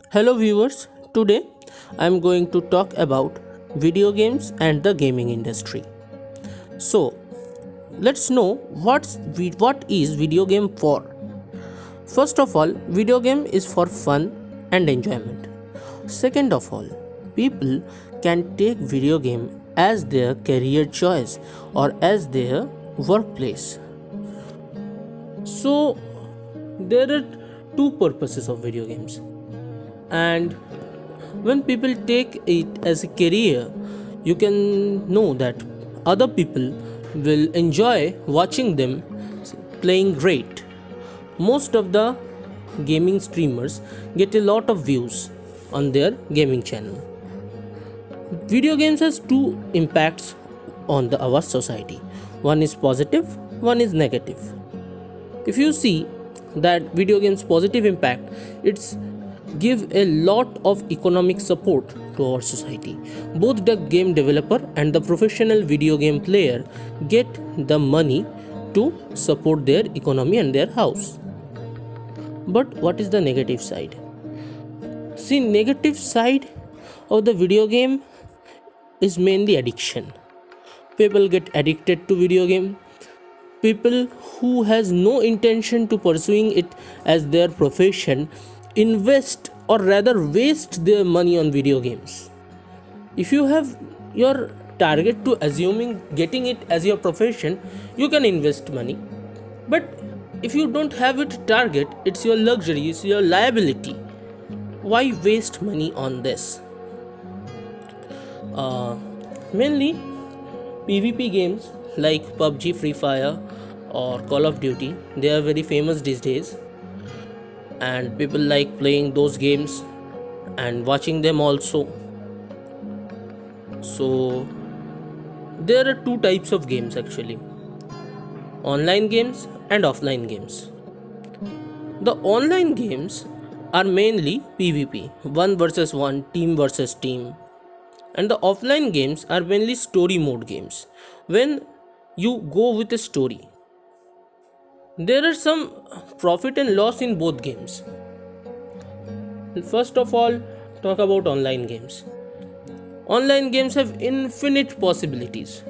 Hello viewers, today I am going to talk about video games and the gaming industry. So, let's know what is video game for. First of all, video game is for fun and enjoyment. Second of all, people can take video game as their career choice or as their workplace. So, there are two purposes of video games, and when people take it as a career, you can know that other people will enjoy watching them playing great. Most of the gaming streamers get a lot of views on their gaming channel. Video games has two impacts on our society. One is positive, one is negative. If you see that video games positive impact, it's give a lot of economic support to our society. Both the game developer and the professional video game player get the money to support their economy and their house. But what is the negative side? See, negative side of the video game is mainly addiction. People get addicted to video game. People who has no intention to pursuing it as their profession invest or rather waste their money on video games. If you have your target to assuming getting it as your profession, you can invest money. But if you don't have it target, it's your luxury, it's your liability. Why waste money on this? Mainly PvP games like PUBG, Free Fire or Call of Duty, they are very famous these days, and people like playing those games and watching them also. So there are two types of games actually: online games and offline games. The online games are mainly PvP, one versus one, team versus team, and the offline games are mainly story mode games. When you go with a story, there are some profit and loss in both games. First of all, talk about online games. Online games have infinite possibilities.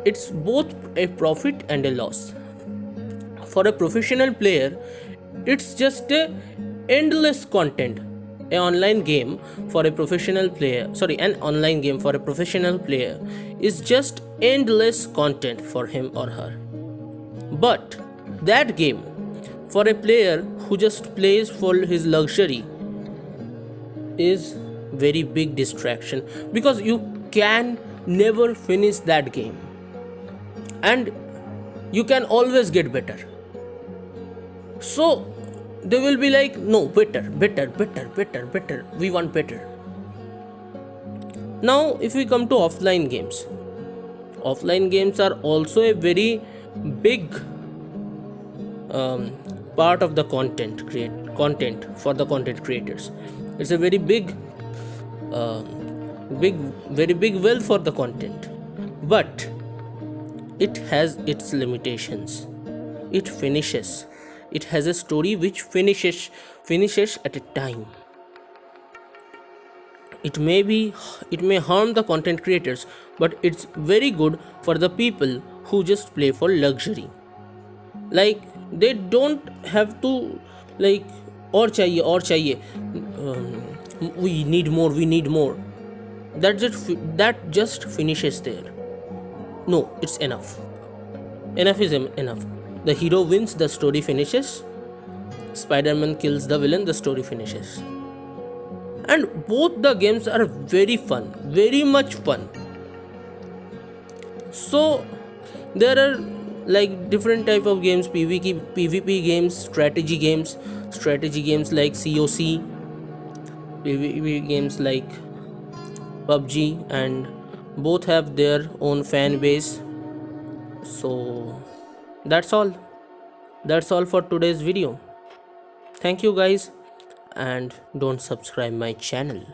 It's both a profit and a loss. For a professional player, it's just a endless content. An online game for a professional player is just endless content for him or her. But that game for a player who just plays for his luxury is very big distraction, because you can never finish that game and you can always get better. So they will be like, no, better, we want better. Now if we come to offline games are also a very big part of the content for the content creators. It's a very very big wealth for the content, but it has its limitations. It has a story which finishes at a time. It may harm the content creators, but it's very good for the people who just play for luxury. Like, they don't have to like or chahiye, we need more. That just finishes there. No, it's enough. Enough is enough. The hero wins, the story finishes. Spider-Man kills the villain, the story finishes. And both the games are very fun, very much fun. So there are like different type of games: PvP games, strategy games like COC, PvP games like PUBG, and both have their own fan base. So that's all for today's video. Thank you guys, and don't subscribe my channel.